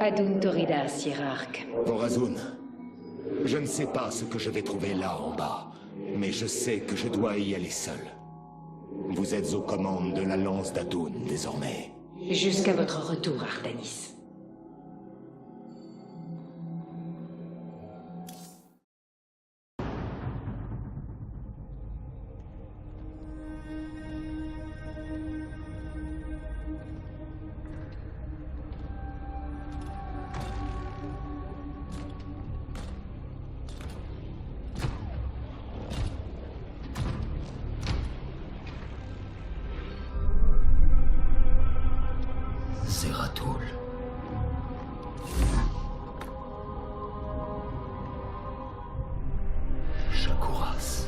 Adun Toridas, hiérarque. Vorazun, je ne sais pas ce que je vais trouver là en bas, mais je sais que je dois y aller seul. Vous êtes aux commandes de la lance d'Adun, désormais. Jusqu'à votre retour, Artanis. Zeratul. Shakuras.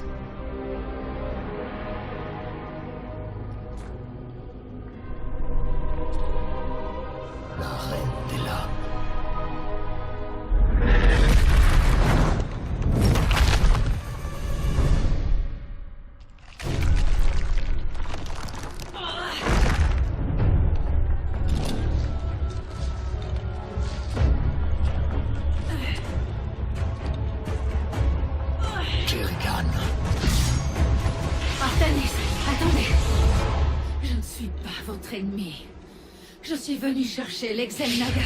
La reine des lames. Artanis, attendez. Je ne suis pas votre ennemi. Je suis venu chercher l'Exel Naga.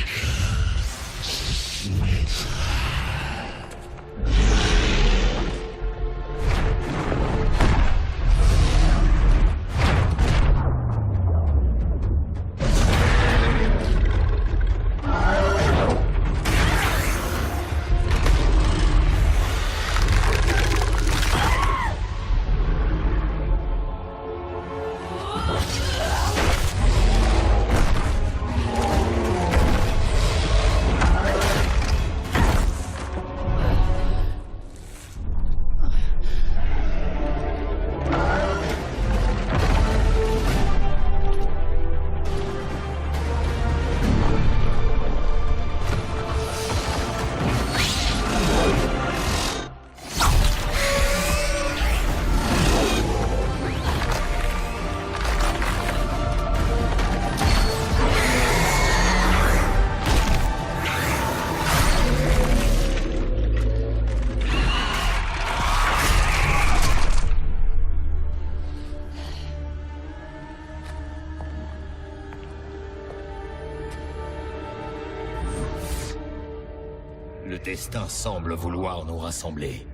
Le destin semble vouloir nous rassembler.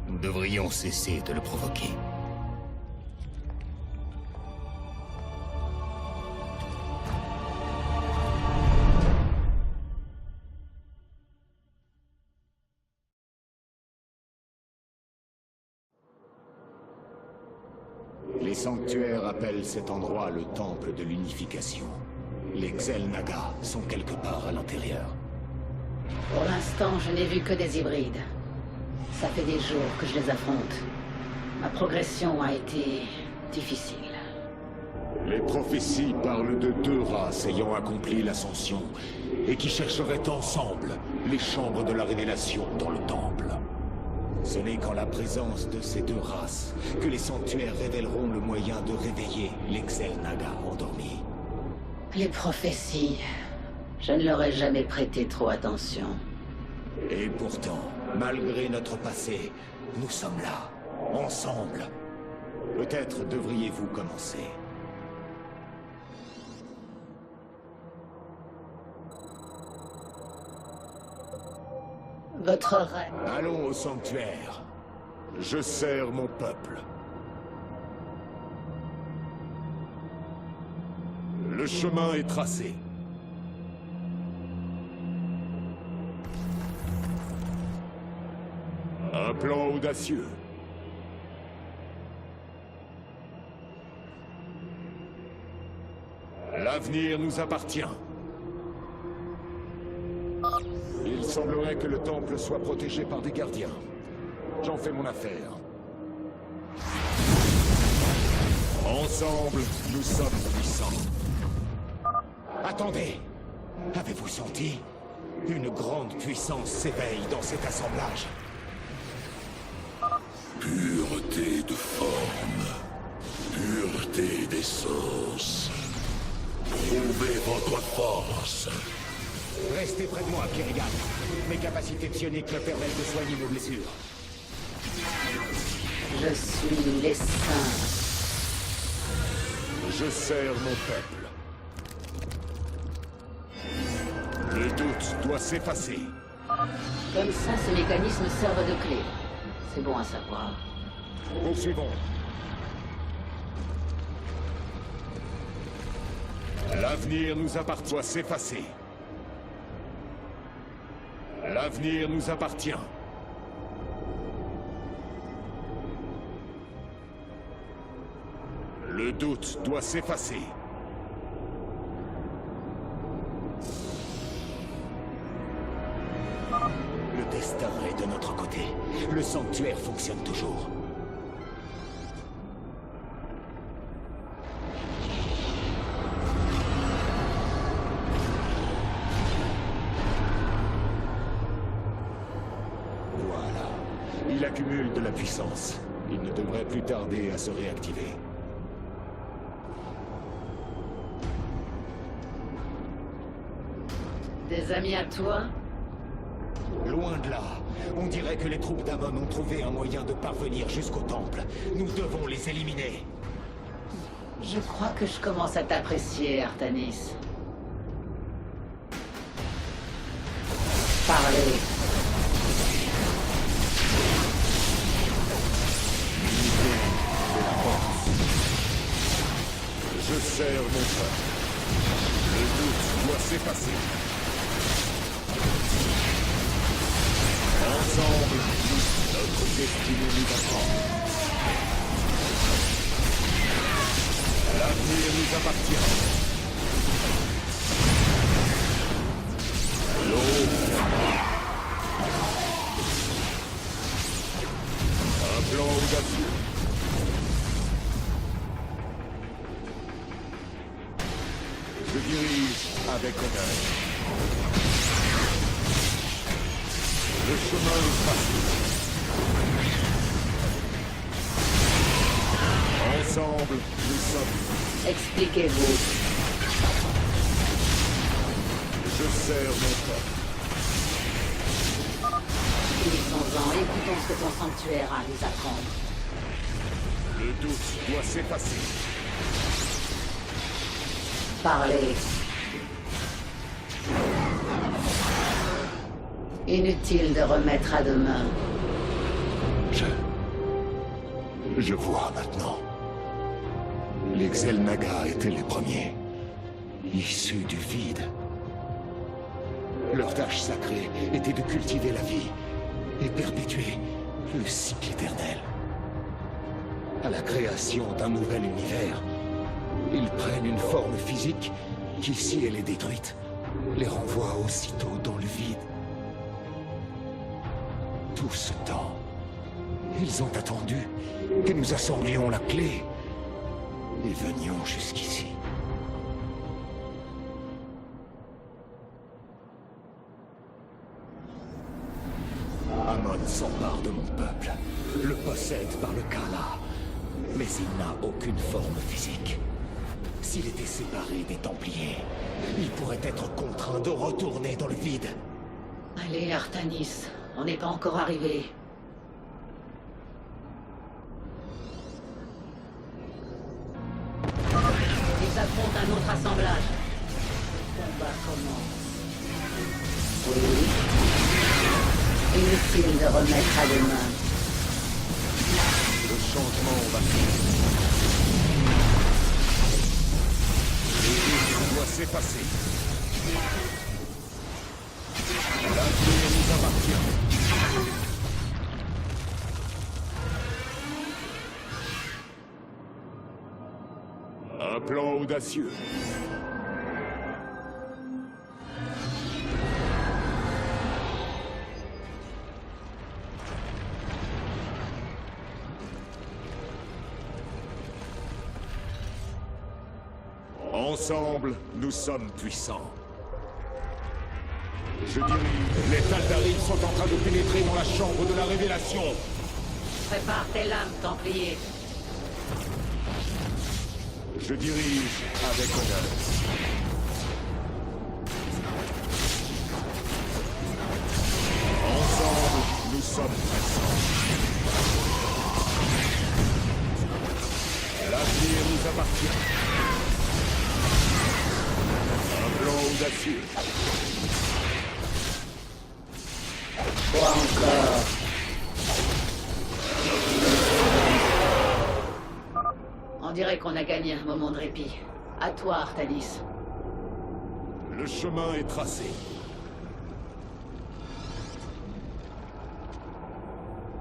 Nous devrions cesser de le provoquer. Les sanctuaires appellent cet endroit le temple de l'unification. Les Xel'Naga sont quelque part à l'intérieur. Pour l'instant, je n'ai vu que des hybrides. Ça fait des jours que je les affronte. Ma progression a été difficile. Les prophéties parlent de deux races ayant accompli l'ascension et qui chercheraient ensemble les chambres de la révélation dans le temple. Ce n'est qu'en la présence de ces deux races que les sanctuaires révéleront le moyen de réveiller les Xel'Naga endormis. Les prophéties... Je ne leur ai jamais prêté trop attention. Et pourtant, malgré notre passé, nous sommes là, ensemble. Peut-être devriez-vous commencer. Votre reine... Allons au sanctuaire. Je sers mon peuple. Le chemin est tracé. Un plan audacieux. L'avenir nous appartient. Il semblerait que le temple soit protégé par des gardiens. J'en fais mon affaire. Ensemble, nous sommes puissants. Attendez! Avez-vous senti? Une grande puissance s'éveille dans cet assemblage. Pureté de forme, pureté d'essence. Prouvez votre force. Restez près de moi, Kerrigan. Mes capacités psioniques me permettent de soigner vos blessures. Je suis l'essaim. Je sers mon peuple. Le doute doit s'effacer. Comme ça, ces mécanismes servent de clé. C'est bon à savoir. Poursuivons. L'avenir nous appartient. Doit s'effacer. L'avenir nous appartient. Le doute doit s'effacer. Le destin est de notre côté. Le sanctuaire fonctionne toujours. Voilà. Il accumule de la puissance. Il ne devrait plus tarder à se réactiver. Des amis à toi? Loin de là. On dirait que les troupes d'Amon ont trouvé un moyen de parvenir jusqu'au temple. Nous devons les éliminer. Je crois que je commence à t'apprécier, Artanis. Parlez. Je sers mon peuple. Le doute doit s'effacer. Ensemble, notre destinée nous attend. L'avenir nous appartient. L'eau. Un plan audacieux. Je dirige avec honneur. Le chemin est facile. Ensemble, nous sommes. Expliquez-vous. Je sers mon peuple. Finissons-en, écoutons ce que ton sanctuaire a à nous apprendre. Le doute doit s'effacer. Parlez. Inutile de remettre à demain. Je vois maintenant. Les Xel'Naga étaient les premiers. Issus du vide. Leur tâche sacrée était de cultiver la vie et perpétuer le cycle éternel. À la création d'un nouvel univers, ils prennent une forme physique qui, si elle est détruite, les renvoie aussitôt dans le vide. Tout ce temps, ils ont attendu que nous assemblions la clé et venions jusqu'ici. Amon s'empare de mon peuple, le possède par le Khala, mais il n'a aucune forme physique. S'il était séparé des Templiers, il pourrait être contraint de retourner dans le vide. Allez, Artanis, on n'est pas encore arrivé. Ils affrontent un autre assemblage. Le combat commence. Oui. Inutile de remettre à demain. Le changement va venir. Le doute doit s'effacer. L'avenir nous appartient. Un plan audacieux. Ensemble, nous sommes puissants. Je dirige. Les Tal'Darim sont en train de pénétrer dans la chambre de la révélation. Prépare tes lames, Templier. Je dirige avec honneur. sommes pressants. L'avenir nous appartient. Un plan audacieux. Quoi encore? On dirait qu'on a gagné un moment de répit. À toi, Artanis. Le chemin est tracé.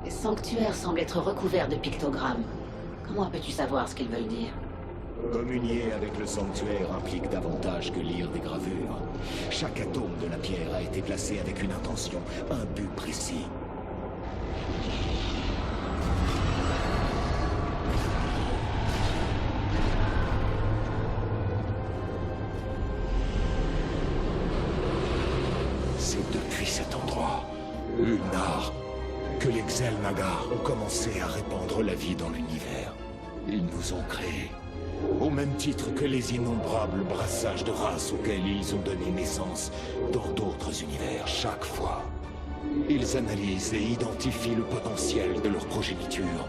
Les sanctuaires semblent être recouverts de pictogrammes. Comment peux-tu savoir ce qu'ils veulent dire? Communier avec le sanctuaire implique davantage que lire des gravures. Chaque atome de la pierre a été placé avec une intention, un but précis. C'est depuis cet endroit, Ulnar, que les Xel'Naga ont commencé à répandre la vie dans l'univers. Ils nous ont créés, au même titre que les innombrables brassages de races auxquels ils ont donné naissance dans d'autres univers. Chaque fois, ils analysent et identifient le potentiel de leur progéniture,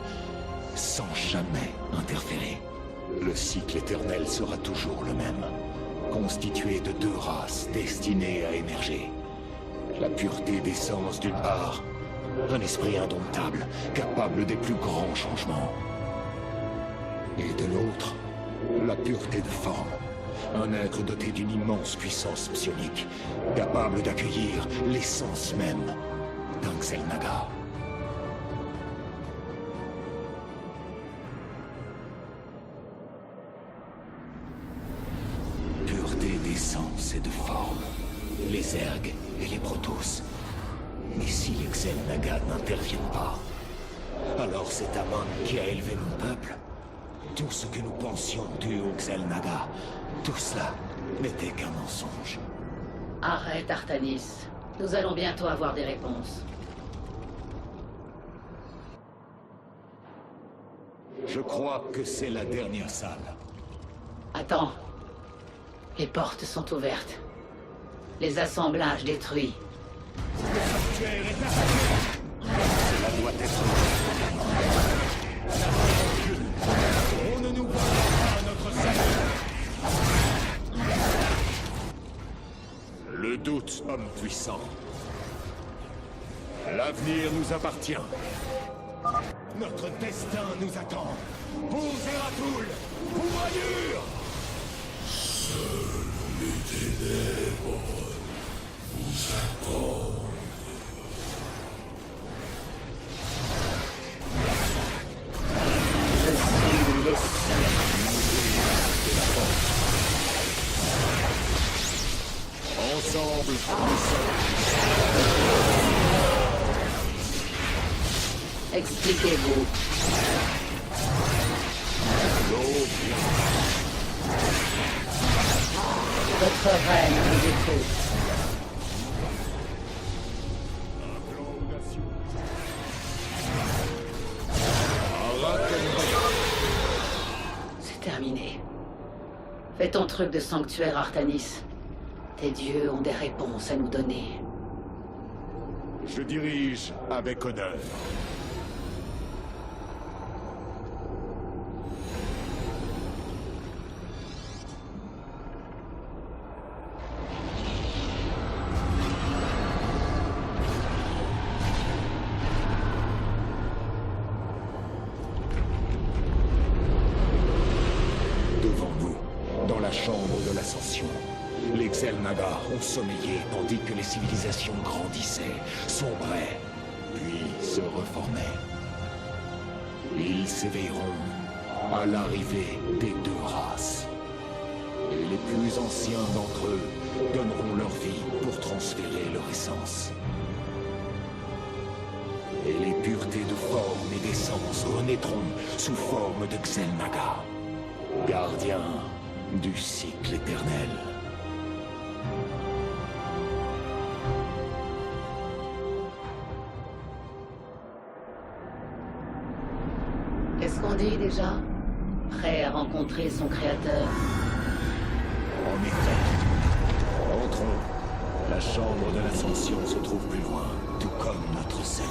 sans jamais interférer. Le cycle éternel sera toujours le même, constitué de deux races destinées à émerger. La pureté d'essence d'une part, un esprit indomptable, capable des plus grands changements. Et de l'autre, la pureté de forme. Un être doté d'une immense puissance psionique, capable d'accueillir l'essence même d'un Xel'Naga. Pureté d'essence et de forme. Les Ergs et les Protoss. Mais si les Xel'Naga n'interviennent pas, alors c'est Amon qui a élevé mon peuple. Tout ce que nous pensions dû aux Xel'Naga, tout cela n'était qu'un mensonge. Arrête, Artanis. Nous allons bientôt avoir des réponses. Je crois que c'est la dernière salle. Attends. Les portes sont ouvertes. Les assemblages détruits. Le sanctuaire est attaqué. Cela doit être... On ne nous voit pas à notre salut. Le doute, homme puissant. L'avenir nous appartient. Notre destin nous attend. Pour Zeratul, pour Ayur. Les ténèbres vous attendent. Ensemble, Expliquez-vous. Votre reine vous écoute. C'est terminé. Fais ton truc de sanctuaire, Artanis. Tes dieux ont des réponses à nous donner. je dirige avec honneur. Devant nous, dans la chambre de l'Ascension, les Xel'Naga ont sommeillé tandis que les civilisations grandissaient, sombraient, puis se reformaient. Ils s'éveilleront à l'arrivée des deux races. Et les plus anciens d'entre eux donneront leur vie pour transférer leur essence. Et les puretés de forme et d'essence renaîtront sous forme de Xel'Naga, gardiens du cycle éternel. Qu'est-ce qu'on dit déjà? Prêt à rencontrer son créateur? En effet, entrons. La chambre de l'Ascension se trouve plus loin, tout comme notre salut.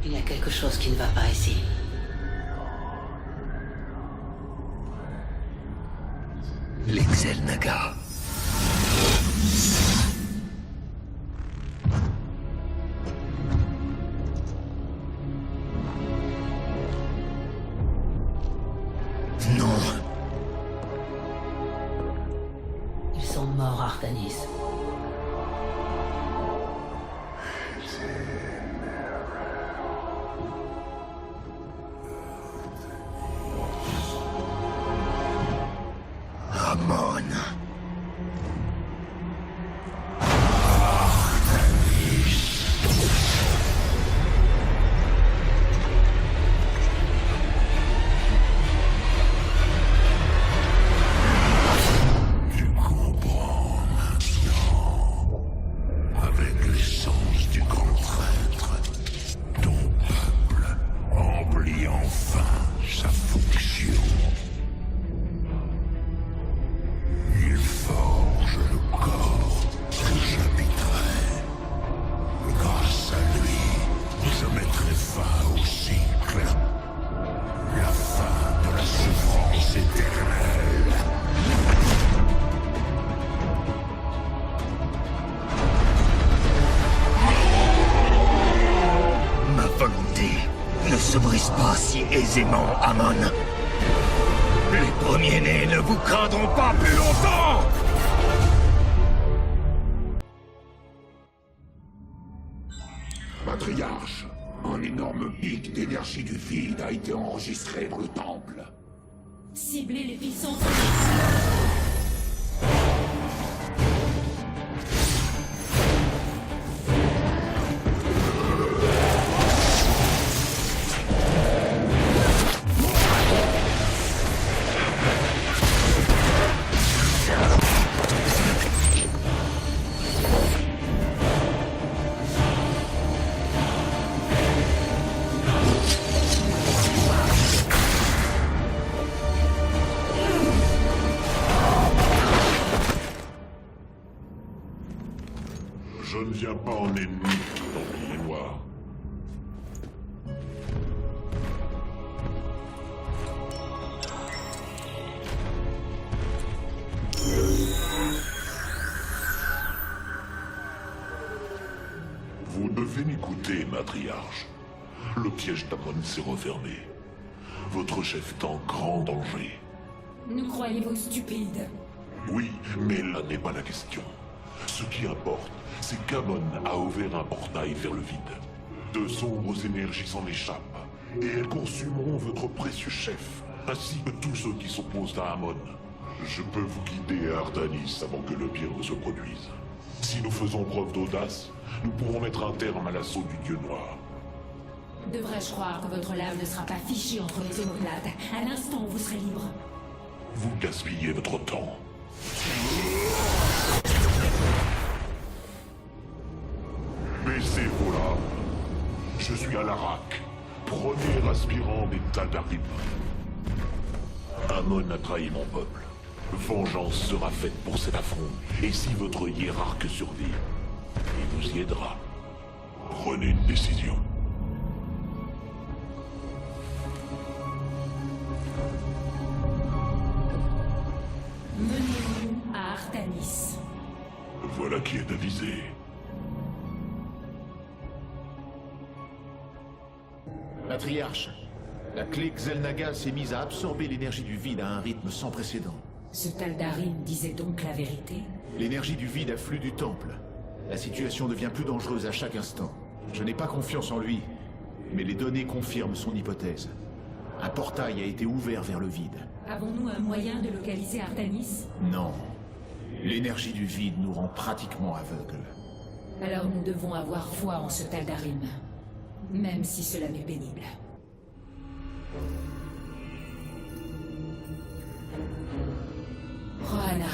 Il y a quelque chose qui ne va pas ici. Les Xel'Naga. Non. Ils sont morts, Artanis. Amon. Tu comprends maintenant, avec l'essence du grand traître, ton peuple remplit enfin sa fonction. Il forge le corps que j'habiterai. Grâce à lui, je mettrai fin au cycle. La fin de la souffrance éternelle. Ma volonté ne se brise pas si aisément, Amon. Les premiers-nés ne vous craindront pas plus longtemps! Patriarche, un énorme pic d'énergie du vide a été enregistré dans le temple. Ciblez l'épicentre. Je ne viens pas en ennemi, Templier Noir. Vous devez m'écouter, matriarche. Le piège d'Amon s'est refermé. Votre chef est en grand danger. Nous croyez-vous stupides? Oui, mais là n'est pas la question. Ce qui importe, c'est qu'Amon a ouvert un portail vers le vide. De sombres énergies s'en échappent, et elles consumeront votre précieux chef, ainsi que tous ceux qui s'opposent à Amon. Je peux vous guider à Artanis avant que le pire ne se produise. Si nous faisons preuve d'audace, nous pourrons mettre un terme à l'assaut du Dieu Noir. Devrais-je croire que votre lave ne sera pas fichée entre les honorades à l'instant où vous serez libre? Vous gaspillez votre temps. Baissez vos lames. Je suis à l'Arak, premier aspirant des Tal'Darim. Amon a trahi mon peuple. Vengeance sera faite pour cet affront, et si votre hiérarque survit, il vous y aidera. Prenez une décision. Menez-nous à Artanis. Voilà qui est avisé. Patriarche, la clé Xel'Naga s'est mise à absorber l'énergie du vide à un rythme sans précédent. Ce Tal'Darim disait donc la vérité? L'énergie du vide afflue du temple. La situation devient plus dangereuse à chaque instant. Je n'ai pas confiance en lui, mais les données confirment son hypothèse. Un portail a été ouvert vers le vide. Avons-nous un moyen de localiser Artanis? Non. L'énergie du vide nous rend pratiquement aveugles. Alors nous devons avoir foi en ce Tal'Darim. Même si cela m'est pénible. Rohanna.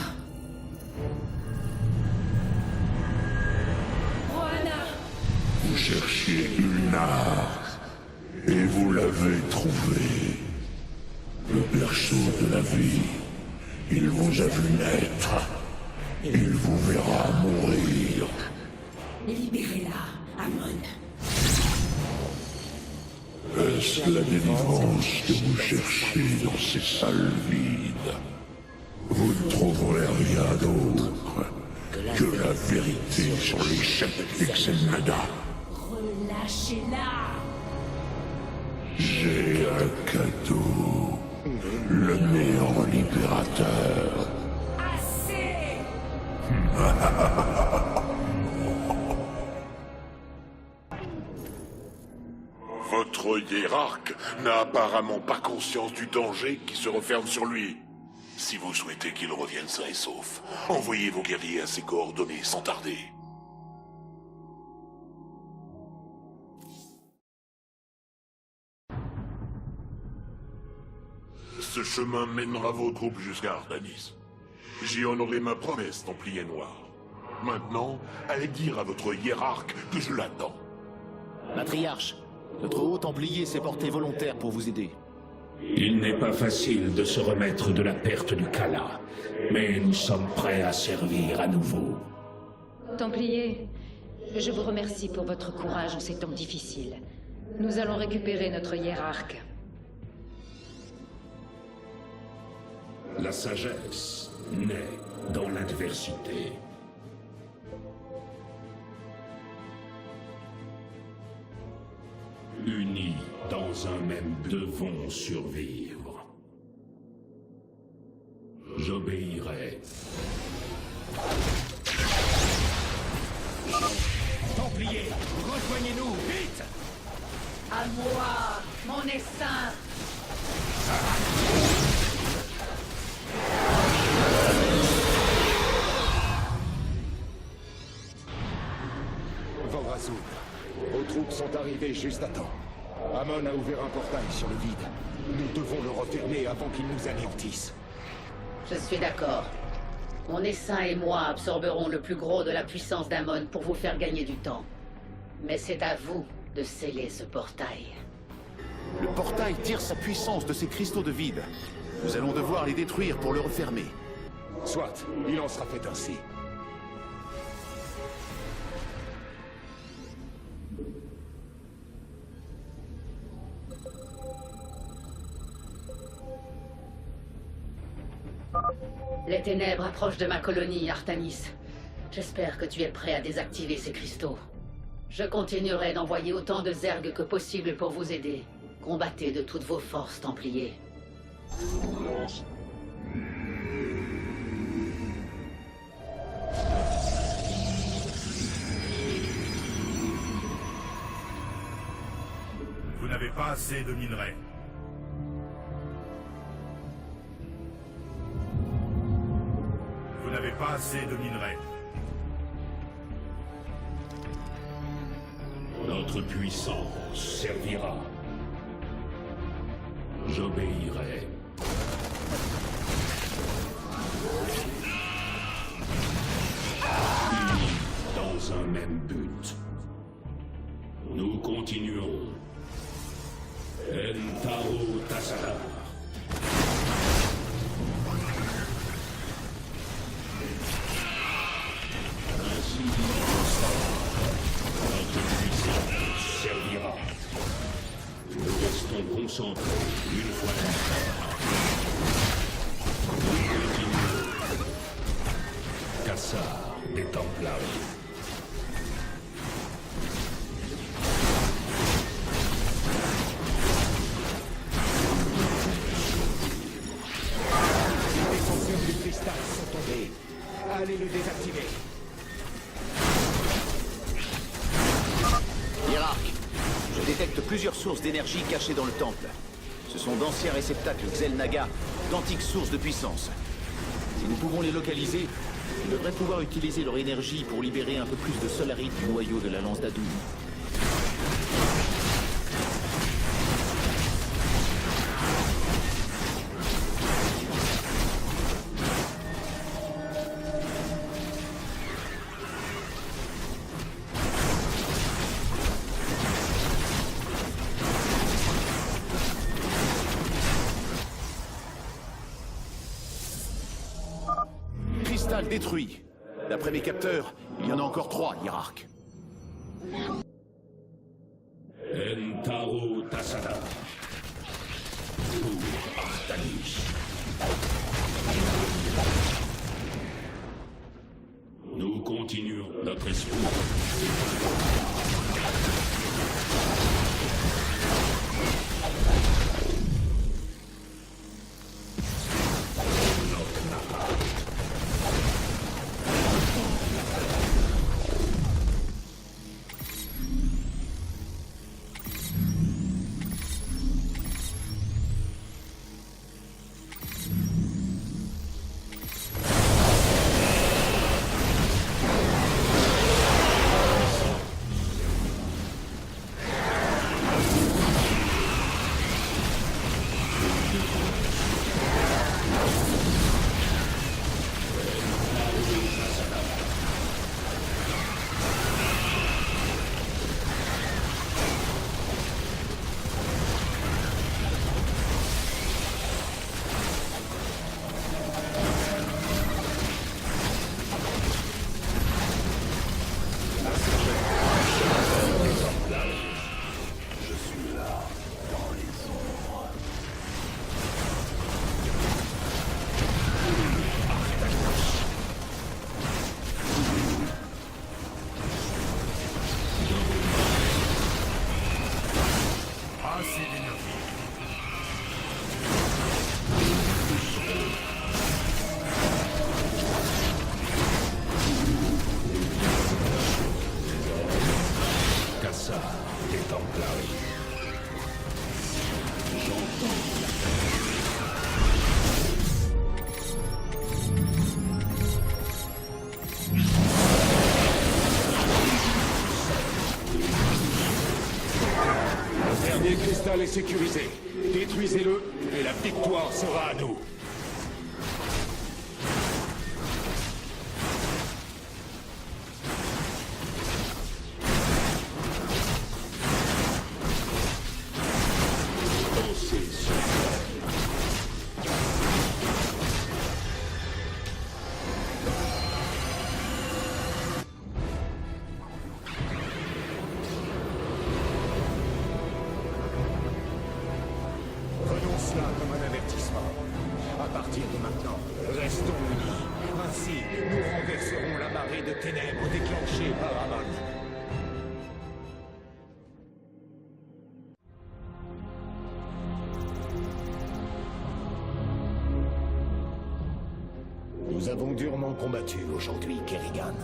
Rohanna! Vous cherchiez Ulnar, et vous l'avez trouvé. trouvé. Le berceau de la vie. Il vous a vu naître. Il vous verra mourir. Libérez-la, Amon. Est-ce la délivrance que vous cherchez dans ces salles vides? Vous ne trouverez rien d'autre que la vérité sur les sceptiques Xel'Naga. Relâchez-la. J'ai un cadeau. Le néant libérateur. Assez. Votre hiérarque n'a apparemment pas conscience du danger qui se referme sur lui. Si vous souhaitez qu'il revienne sain et sauf, envoyez vos guerriers à ses coordonnées sans tarder. Ce chemin mènera vos troupes jusqu'à Artanis. J'ai honoré ma promesse, Templier Noir. Maintenant, allez dire à votre hiérarque que je l'attends. Matriarche, notre haut Templier s'est porté volontaire pour vous aider. Il n'est pas facile de se remettre de la perte du Kala, mais nous sommes prêts à servir à nouveau. Templier, je vous remercie pour votre courage en ces temps difficiles. Nous allons récupérer notre hiérarque. La sagesse naît dans l'adversité. Unis dans un même but, devons survivre. J'obéirai. Templier, rejoignez-nous, vite! À moi, mon essaim. Vandrazul, vos troupes sont arrivées juste à temps. Amon a ouvert un portail sur le vide. Nous devons le refermer avant qu'il nous anéantisse. Je suis d'accord. Mon essaim et moi absorberons le plus gros de la puissance d'Amon pour vous faire gagner du temps. Mais c'est à vous de sceller ce portail. Le portail tire sa puissance de ces cristaux de vide. Nous allons devoir les détruire pour le refermer. Soit, il en sera fait ainsi. Les ténèbres approchent de ma colonie, Artanis. J'espère que tu es prêt à désactiver ces cristaux. Je continuerai d'envoyer autant de zergs que possible pour vous aider. Combattez de toutes vos forces, Templiers. Vous n'avez pas assez de minerais. Vous n'avez pas assez de minerais. Notre puissance servira. J'obéirai. Unis dans un même but. Nous continuons. Entaro Tassara. Ainsi, notre puissance servira. Nous restons concentrés une fois Nous continuons. Cassar des Templariers. Les défenseurs du cristal sont tombés. Allez le désactiver. Hiérarque, je détecte plusieurs sources d'énergie cachées dans le temple. Ce sont d'anciens réceptacles Xel'Naga, d'antiques sources de puissance. Si nous pouvons les localiser, ils devraient pouvoir utiliser leur énergie pour libérer un peu plus de solarite du noyau de la lance d'Adoum. cristal détruit. D'après mes capteurs, il y en a encore 3, hiérarque. Entaro Tasada. Pour Artanis. Nous continuons notre espoir. Le cristal est sécurisé. Détruisez-le et la victoire sera à nous. Prenons cela comme un avertissement. À partir de maintenant, restons unis. Ainsi, nous renverserons la marée de ténèbres déclenchée par Amon. Nous avons durement combattu aujourd'hui, Kerrigan.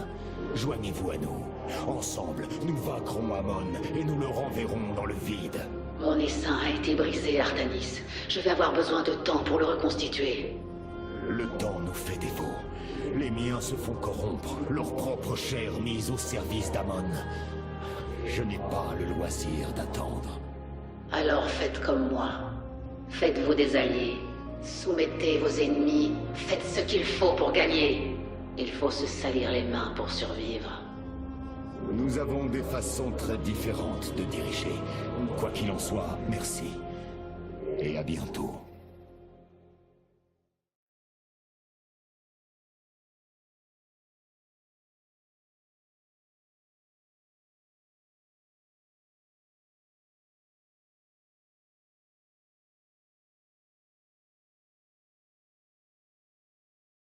Joignez-vous à nous. Ensemble, nous vaincrons Amon et nous le renverrons dans le vide. Mon essaim a été brisé, Artanis. Je vais avoir besoin de temps pour le reconstituer. Le temps nous fait défaut. Les miens se font corrompre, leur propre chair mise au service d'Amon. Je n'ai pas le loisir d'attendre. Alors faites comme moi. Faites-vous des alliés. Soumettez vos ennemis. Faites ce qu'il faut pour gagner. Il faut se salir les mains pour survivre. Nous avons des façons très différentes de diriger. Quoi qu'il en soit, merci. Et à bientôt.